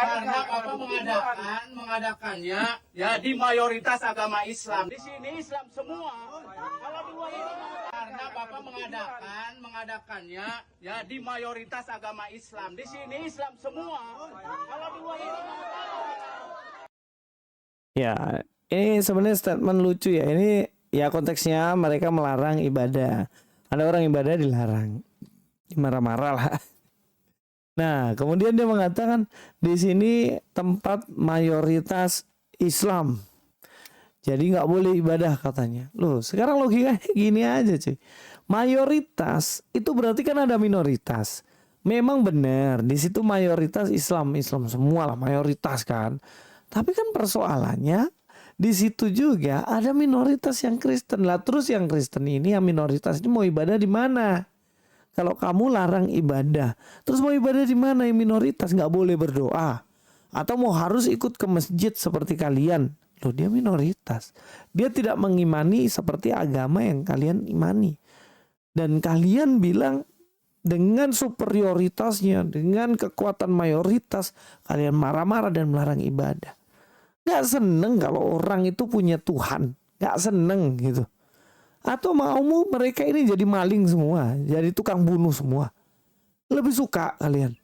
Karena Bapak mengadakannya ya di mayoritas agama Islam. Di sini Islam semua. Kalau di luar ini karena Bapak mengadakannya ya di mayoritas agama Islam. Di sini Islam semua. Kalau di luar ini Ya, ini sebenarnya statement lucu ya. Ini ya konteksnya mereka melarang ibadah. Ada orang ibadah dilarang. Marah-marah lah. Nah, kemudian dia mengatakan di sini tempat mayoritas Islam. Jadi nggak boleh ibadah katanya. Loh, sekarang logikanya gini aja cuy. Mayoritas itu berarti kan ada minoritas. Memang benar, di situ mayoritas Islam semua lah mayoritas kan. Tapi kan persoalannya di situ juga ada minoritas yang Kristen lah. Terus yang Kristen ini yang minoritas ini mau ibadah di mana? Kalau kamu larang ibadah, terus mau ibadah di mana? Yang minoritas nggak boleh berdoa, atau mau harus ikut ke masjid seperti kalian? Loh, dia minoritas. Dia tidak mengimani seperti agama yang kalian imani. Dan kalian bilang dengan superioritasnya, dengan kekuatan mayoritas, kalian marah-marah dan melarang ibadah. Nggak seneng kalau orang itu punya Tuhan. Nggak seneng gitu. Atau maumu mereka ini jadi maling semua, jadi tukang bunuh semua. Lebih suka kalian.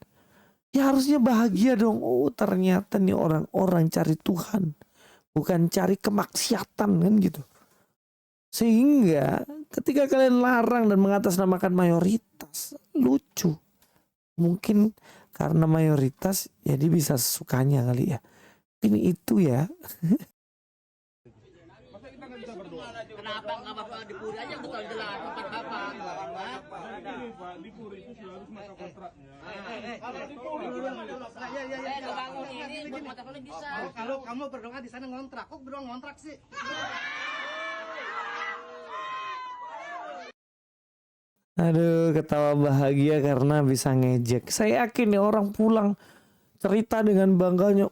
Ya harusnya bahagia dong. Oh ternyata nih orang-orang cari Tuhan, bukan cari kemaksiatan kan gitu. Sehingga ketika kalian larang dan mengatasnamakan mayoritas, lucu. Mungkin karena mayoritas jadi bisa sukanya kali ya. Ini itu ya. Kenapa nggak Bapak di Puri aja betul jelas tempat Bapak? Di Puri itu sudah harus masa kontraknya. kalau di Puri Bangun ini buat mata kuliah bisa. Kalau kamu berdoa di sana ngontrak, kok berdoa ngontrak sih? Aduh, ketawa bahagia karena bisa ngejek. Saya yakin nih orang pulang cerita dengan bangganya.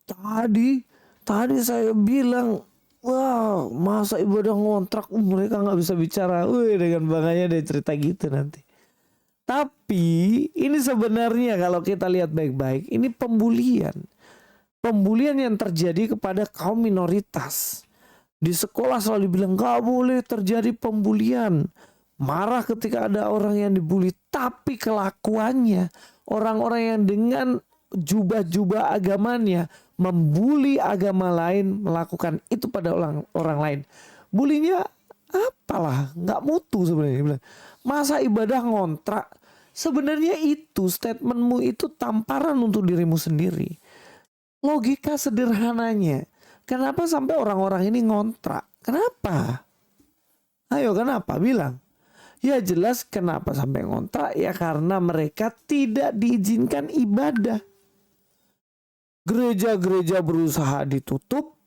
Tadi saya bilang, wah masa ibadah ngontrak, mereka nggak bisa bicara. Wih, dengan bangganya dia cerita gitu nanti. Tapi ini sebenarnya kalau kita lihat baik-baik, ini pembulian. Pembulian yang terjadi kepada kaum minoritas. Di sekolah selalu bilang nggak boleh terjadi pembulian. Marah ketika ada orang yang dibully. Tapi kelakuannya orang-orang yang dengan jubah-jubah agamanya membuli agama lain, melakukan itu pada orang lain. Bulinya apalah, nggak mutu sebenarnya. Masa ibadah ngontrak? Sebenarnya itu statementmu itu tamparan untuk dirimu sendiri. Logika sederhananya, kenapa sampai orang-orang ini ngontrak? Kenapa? Ayo kenapa? Bilang. Ya jelas kenapa sampai ngontrak, ya karena mereka tidak diizinkan ibadah. Gereja-gereja berusaha ditutup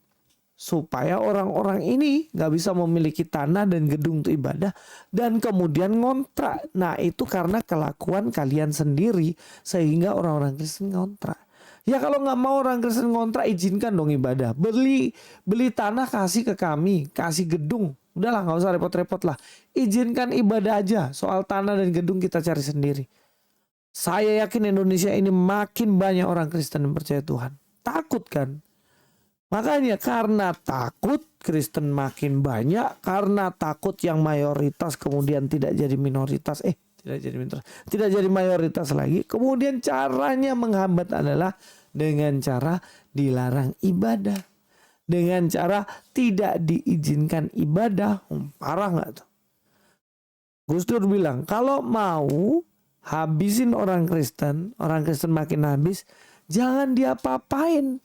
supaya orang-orang ini nggak bisa memiliki tanah dan gedung untuk ibadah, dan kemudian ngontrak. Nah itu karena kelakuan kalian sendiri sehingga orang-orang Kristen ngontrak. Ya kalau nggak mau orang Kristen ngontrak, izinkan dong ibadah. Beli tanah kasih ke kami, kasih gedung. Udahlah nggak usah repot-repot lah. Izinkan ibadah aja. Soal tanah dan gedung kita cari sendiri. Saya yakin Indonesia ini makin banyak orang Kristen yang percaya Tuhan. Takut kan? Makanya karena takut Kristen makin banyak. Karena takut yang mayoritas kemudian tidak jadi minoritas. Tidak jadi mayoritas lagi. Kemudian caranya menghambat adalah dengan cara dilarang ibadah. Dengan cara tidak diizinkan ibadah. Parah nggak tuh? Gus Dur bilang kalau mau habisin orang Kristen makin habis, jangan diapa-apain.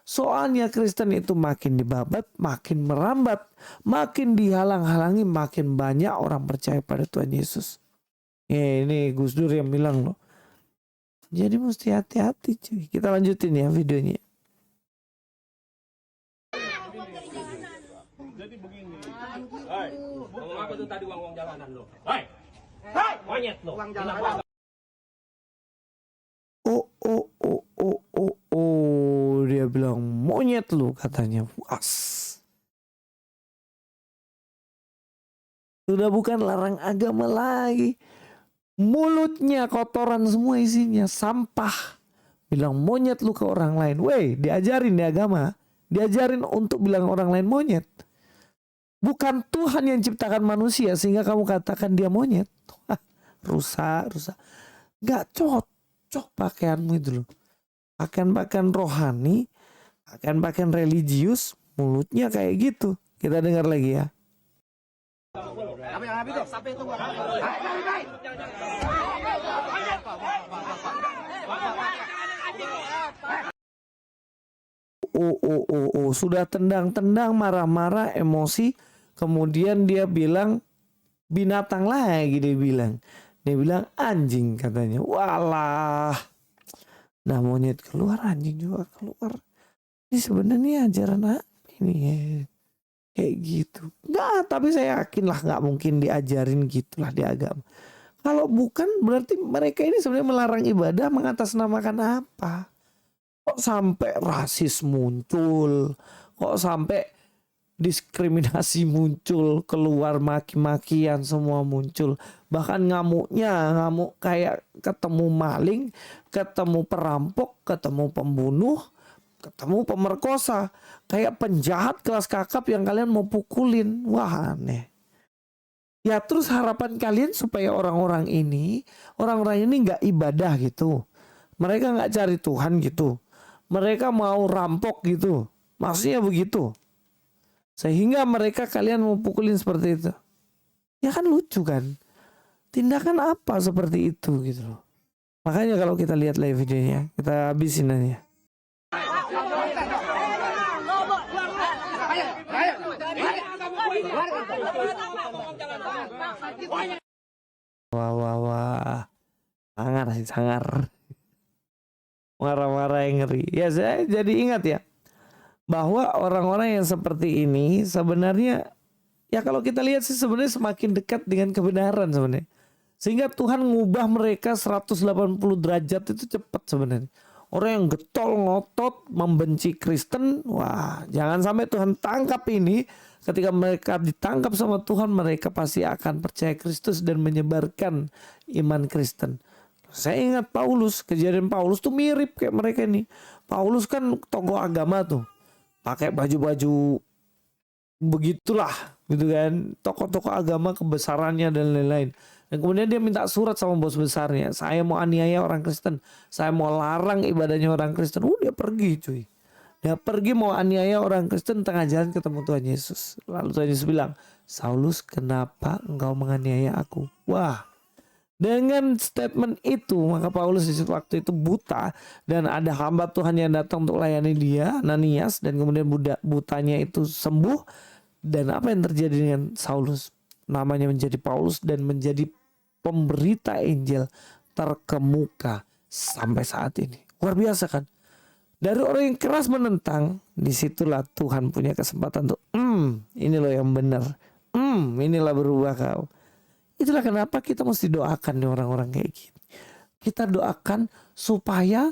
Soalnya Kristen itu makin dibabat, makin merambat, makin dihalang-halangi, makin banyak orang percaya pada Tuhan Yesus. Ini Gus Dur yang bilang loh. Jadi mesti hati-hati cuy. Kita lanjutin ya videonya. Jadi begini. Hei, ngomong apa tuh tadi uang jalanan lo? Hei, monyet lo. Uang jalanan. Dia bilang monyet lu katanya. Puas. Sudah bukan larang agama lagi. Mulutnya kotoran semua isinya. Sampah. bilang monyet lu ke orang lain. Weh, diajarin di agama, diajarin untuk bilang orang lain monyet. Bukan Tuhan yang ciptakan manusia sehingga kamu katakan dia monyet. Wah, rusak. Gak cocok pakaianmu itu loh. Pakaian-pakaian rohani, pakaian-pakaian religius, mulutnya kayak gitu. Kita dengar lagi ya. Apa yang habis tuh? Sampai itu gua. Sudah tendang-tendang, marah-marah, emosi. Kemudian dia bilang binatang lagi dia bilang. Dia bilang anjing katanya. Walah. Nah monyet keluar, anjing juga keluar. Ini sebenarnya ajaran apa ini ya? Kayak gitu. Nggak, tapi saya yakin lah nggak mungkin diajarin gitulah di agama. Kalau bukan berarti mereka ini sebenarnya melarang ibadah mengatasnamakan apa? Kok sampai rasis muncul? Kok sampai diskriminasi muncul? Keluar maki-makian semua muncul. Bahkan ngamuk kayak ketemu maling, ketemu perampok, ketemu pembunuh, ketemu pemerkosa. Kayak penjahat kelas kakap yang kalian mau pukulin. Wah aneh. Ya terus harapan kalian supaya orang-orang ini nggak ibadah gitu. Mereka nggak cari Tuhan gitu. Mereka mau rampok gitu. Maksudnya begitu. Sehingga mereka kalian mau pukulin seperti itu. Ya kan lucu kan. Tindakan apa seperti itu gitu loh. Makanya kalau kita lihat live videonya, kita habisin aja. Wah. Sangar. Marah-marah yang ngeri. Ya saya jadi ingat ya. Bahwa orang-orang yang seperti ini sebenarnya. Ya kalau kita lihat sih sebenarnya semakin dekat dengan kebenaran sebenarnya. Sehingga Tuhan ngubah mereka 180 derajat itu cepat sebenarnya. Orang yang getol ngotot membenci Kristen. Wah jangan sampai Tuhan tangkap ini. Ketika mereka ditangkap sama Tuhan, mereka pasti akan percaya Kristus dan menyebarkan iman Kristen. Saya ingat Paulus, kejadian Paulus tuh mirip kayak mereka ini. Paulus kan tokoh agama tuh, pakai baju-baju begitulah, gitu kan. Tokoh-tokoh agama kebesarannya dan lain-lain. Dan kemudian dia minta surat sama bos besarnya. Saya mau aniaya orang Kristen, saya mau larang ibadahnya orang Kristen. Dia pergi cuy. Dia pergi mau aniaya orang Kristen, tengah jalan ketemu Tuhan Yesus. Lalu Tuhan Yesus bilang, Saulus kenapa engkau menganiaya aku? Wah. Dengan statement itu maka Paulus di waktu itu buta dan ada hamba Tuhan yang datang untuk layani dia, Ananias, dan kemudian butanya itu sembuh. Dan apa yang terjadi dengan Saulus? Namanya menjadi Paulus dan menjadi pemberita Injil terkemuka sampai saat ini. Luar biasa kan? Dari orang yang keras menentang, disitulah Tuhan punya kesempatan untuk ini loh yang benar. Inilah berubah kau. Itulah kenapa kita mesti doakan nih orang-orang kayak gini. Kita doakan supaya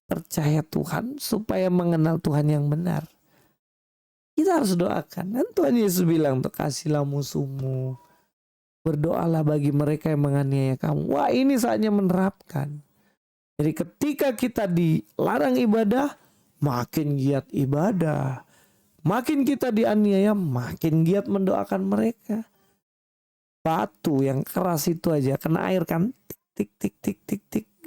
percaya Tuhan, supaya mengenal Tuhan yang benar. Kita harus doakan. Dan Tuhan Yesus bilang, untuk kasihlah musuhmu. Berdoalah bagi mereka yang menganiaya kamu. Wah ini saatnya menerapkan. Jadi ketika kita dilarang ibadah, makin giat ibadah. Makin kita dianiaya, makin giat mendoakan mereka. Batu yang keras itu aja kena air kan tik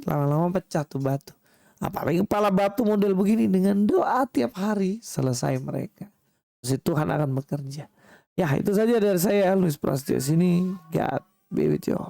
lama-lama pecah tuh batu. Apalagi kepala batu model begini, dengan doa tiap hari selesai mereka. Pasti Tuhan akan bekerja. Ya itu saja dari saya, Luis Prasetyo sini. God be with you.